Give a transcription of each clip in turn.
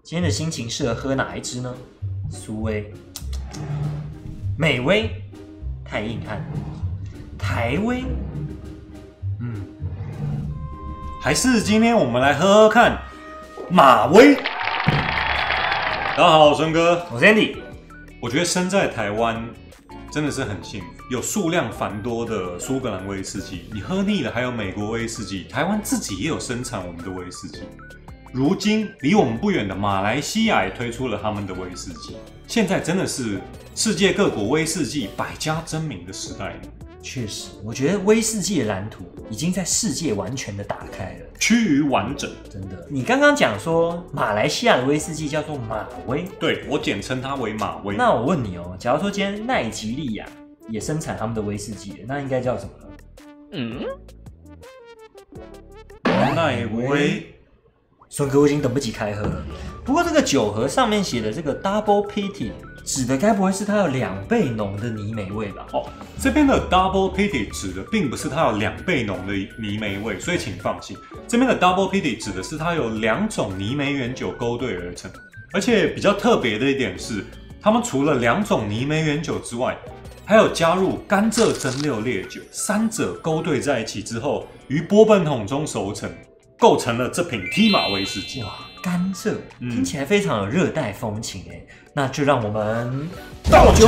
今天的心情适合喝哪一支呢？苏威、美威、太硬汉、台威，还是今天我们来喝喝看马威。大家好，我是孙哥，我是 Andy。我觉得身在台湾真的是很幸福，有数量繁多的苏格兰威士忌，你喝腻了还有美国威士忌，台湾自己也有生产我们的威士忌。如今离我们不远的马来西亚也推出了他们的威士忌，现在真的是世界各国威士忌百家争鸣的时代了。确实，我觉得威士忌的蓝图已经在世界完全的打开了，趋于完整。真的。你刚刚讲说马来西亚的威士忌叫做马威，对，我简称它为马威。那我问你哦，假如说今天奈及利亚也生产他们的威士忌，那应该叫什么呢？奈威。孙哥，我已经等不及开喝了。不过这个酒盒上面写的这个 Double Peated， 指的该不会是它有2倍浓的泥煤味吧？哦，这边的 Double Peated 指的并不是它有2倍浓的泥煤味，所以请放心。这边的 Double Peated 指的是它有2种泥煤原酒勾兑而成，而且比较特别的一点是，他们除了2种泥煤原酒之外，还有加入甘蔗蒸馏烈酒，3者勾兑在一起之后，于波本桶中熟成。构成了这瓶 T 马威士忌。哇，甘蔗听起来非常有热带风情哎，那就让我们倒酒。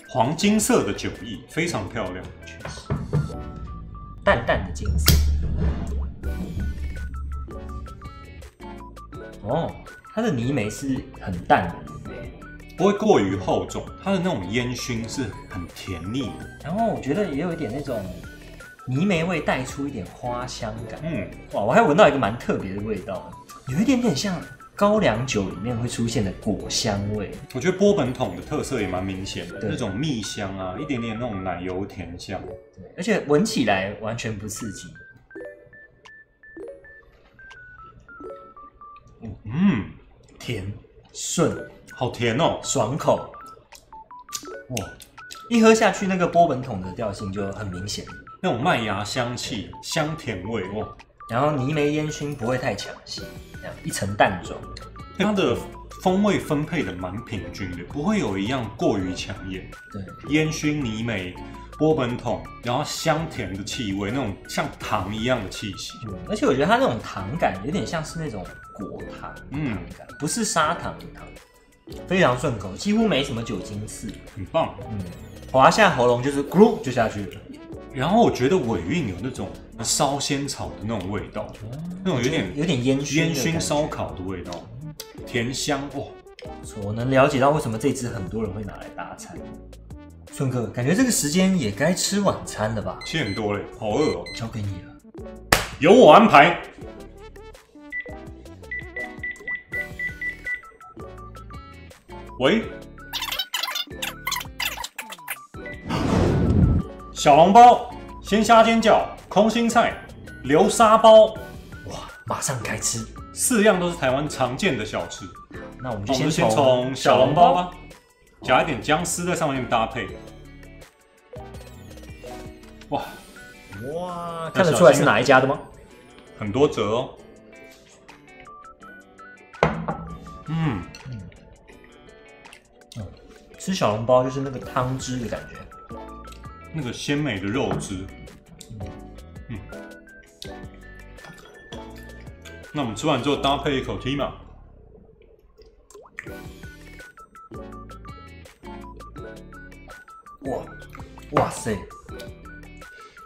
黄金色的酒液非常漂亮，确实，淡淡的金色。哦，它的泥煤是很淡的泥煤。不会过于厚重，它的那种烟熏是很甜腻的。然后我觉得也有一点那种泥煤味带出一点花香感。哇，我还闻到一个蛮特别的味道，有一点点像高粱酒里面会出现的果香味。我觉得波本桶的特色也蛮明显的，对，那种蜜香啊，一点点那种奶油甜香。对，而且闻起来完全不刺激。甜顺。好甜哦，爽口，哇！一喝下去，那个波本桶的调性就很明显，那种麦芽香气、香甜味哇。然后泥煤烟熏不会太抢戏，这样一层淡妆。它的风味分配的蛮平均的，不会有一样过于抢眼。对，烟熏泥煤、波本桶，然后香甜的气味，那种像糖一样的气息。而且我觉得它那种糖感有点像是那种果糖感，不是砂糖的糖。非常顺口，几乎没什么酒精刺，很棒。滑下喉咙就是咕噜就下去了。然后我觉得尾韵有那种烧仙草的那种味道，那种有点烟熏烧烤的味道，甜香哇。我能了解到为什么这支很多人会拿来搭餐。顺哥，感觉这个时间也该吃晚餐了吧？7点多嘞，好饿哦。交给你了，由我安排。喂，小笼包、鲜虾煎饺、空心菜、流沙包，哇，马上开吃，4样都是台湾常见的小吃。那我们就先从小笼包吧，加一点姜丝在上面搭配。哇，看得出来是哪一家的吗？很多折哦。吃小笼包就是那个汤汁的感觉，那个鲜美的肉汁。那我们吃完之后搭配一口 T 嘛。哇塞！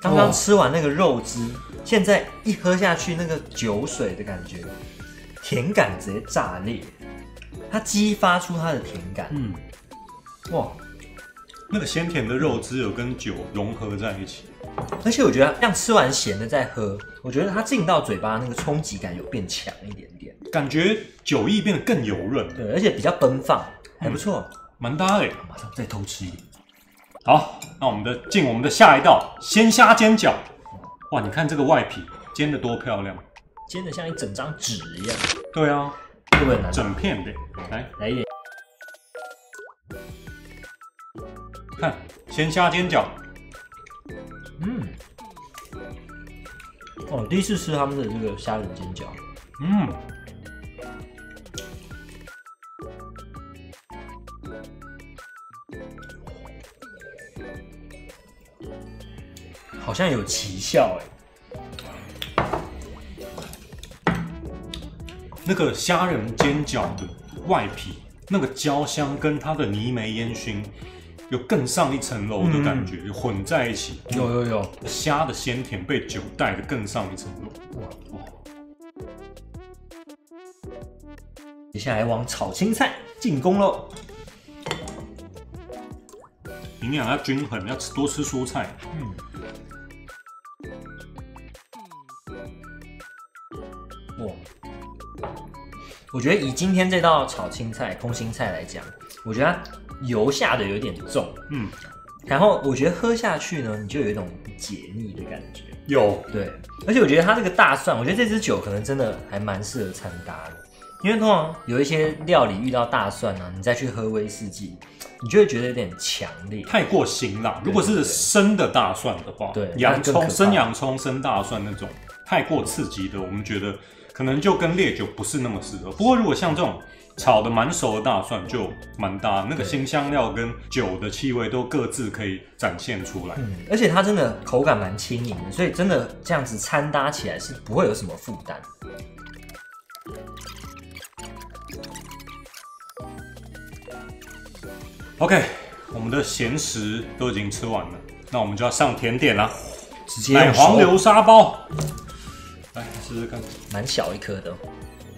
刚刚吃完那个肉汁，现在一喝下去，那个酒水的感觉，甜感直接炸裂，它激发出它的甜感。哇，那个鲜甜的肉汁有跟酒融合在一起，而且我觉得像吃完咸的再喝，我觉得它进到嘴巴那个冲击感有变强一点点，感觉酒液变得更油润。对，而且比较奔放，还不错，蛮搭的。马上再偷吃一点。好，那我们进我们的下一道鲜虾煎饺。哇，你看这个外皮煎得多漂亮，煎得像一整张纸一样。对啊，会不会很难？整片的，来一点。看鲜虾煎饺，哦，第一次吃他们的这个虾仁煎饺，嗯，好像有奇效那个虾仁煎饺的外皮，那个焦香跟它的泥煤烟熏，有更上一层楼的感觉，混在一起。有，虾的鲜甜被酒带的更上一层楼。哇！接下来往炒青菜进攻喽。营养要均衡，要多吃蔬菜。哇！我觉得以今天这道炒青菜空心菜来讲，我觉得它油下的有点重，然后我觉得喝下去呢，你就有一种解腻的感觉。有，对，而且我觉得它这个大蒜，我觉得这支酒可能真的还蛮适合餐搭的，因为通常有一些料理遇到大蒜啊，你再去喝威士忌，你就会觉得有点强烈，太过辛辣。如果是生的大蒜的话，对，洋葱、生洋葱、生大蒜那种太过刺激的，我们觉得可能就跟烈酒不是那么适合。不过如果像这种炒的蛮熟的大蒜就蛮搭，那个辛香料跟酒的气味都各自可以展现出来。而且它真的口感蛮轻盈的，所以真的这样子餐搭起来是不会有什么负担。OK， 我们的咸食都已经吃完了，那我们就要上甜点啦。直接奶黄流沙包，来试试看，蛮小一颗的，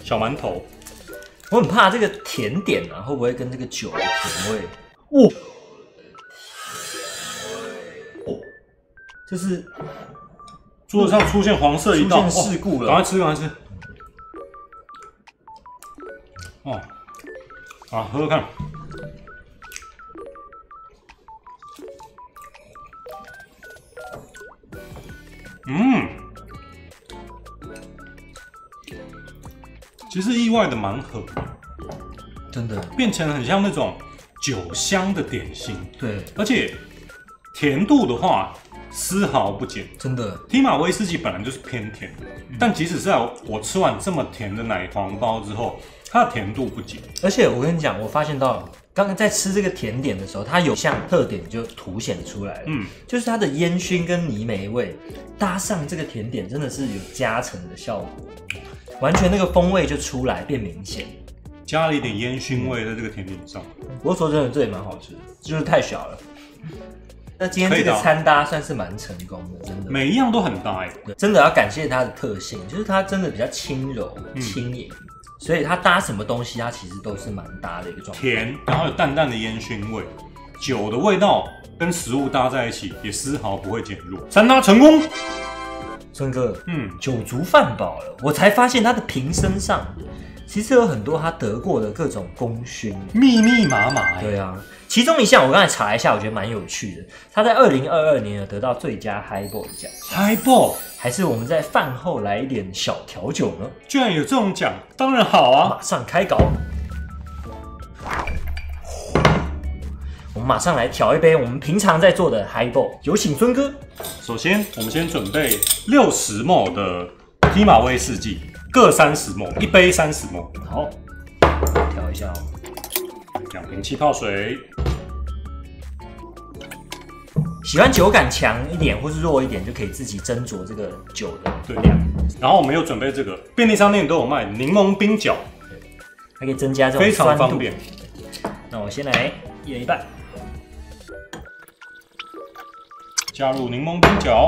小馒头。我很怕这个甜点啊，会不会跟这个酒的甜味？这是桌子上出现黄色一道，出现事故了，赶快吃，赶快吃。哦，啊，喝喝看。其实意外的蛮合，真的变成很像那种酒香的点心。对，而且甜度的话丝毫不减，真的。提马威士忌本来就是偏甜的，但即使是我吃完这么甜的奶黄包之后，它的甜度不减。而且我跟你讲，我发现到刚刚在吃这个甜点的时候，它有项特点就凸显出来了，就是它的烟熏跟泥煤味搭上这个甜点，真的是有加成的效果，完全那个风味就出来变明显。加了一点烟熏味在这个甜点上。不过说真的，这也蛮好吃的，就是太小了。那今天这个餐搭算是蛮成功的，真的。每一样都很搭对，真的要感谢它的特性，就是它真的比较轻柔、轻盈，所以它搭什么东西，它其实都是蛮搭的一个状态。甜，然后有淡淡的烟熏味，酒的味道跟食物搭在一起，也丝毫不会减弱。餐搭成功。孙哥，酒足饭饱了，我才发现他的瓶身上其实有很多他得过的各种功勋，密密麻麻。对啊，其中一项我刚才查一下，我觉得蛮有趣的。他在2022年有得到最佳 Highball 奖。Highball 还是我们在饭后来一点小调酒呢？居然有这种奖，当然好啊！马上开搞。我们马上来调一杯我们平常在做的 Highball， 有请孙哥。首先，我们先准备60 ml 的提马威士忌，各30 ml， 一杯30 ml。好，调一下哦。2瓶气泡水。喜欢酒感强一点或是弱一点，就可以自己斟酌这个酒的量。然后我们又准备这个，便利商店都有卖柠檬冰角，还可以增加这种非酸度，常方便。那我先来一人一半。加入柠檬冰角，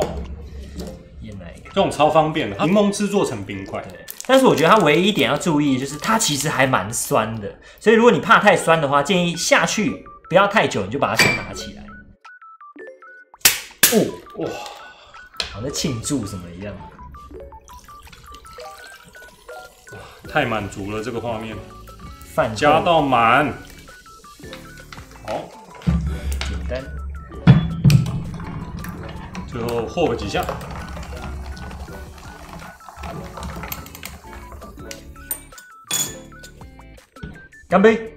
验来一个，这种超方便的，柠檬汁做成冰块。对，但是我觉得它唯一一点要注意，就是它其实还蛮酸的，所以如果你怕太酸的话，建议下去不要太久，你就把它先拿起来。哦，哇，好像在庆祝什么一样。太满足了，这个画面。饭加到满，好，简单。最后和个几下。干杯！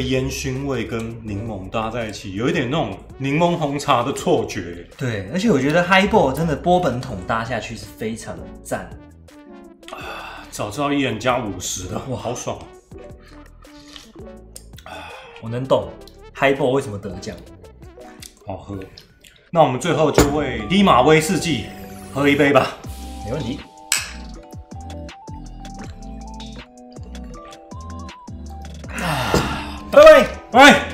烟熏味跟柠檬搭在一起，有一点那种柠檬红茶的错觉。对，而且我觉得 Highball 真的波本桶搭下去是非常赞。早知道一人加50的，哇，好爽！我能懂 Highball 为什么得奖，好喝。那我们最后就为低马威士忌喝一杯吧。没问题。拜拜。拜。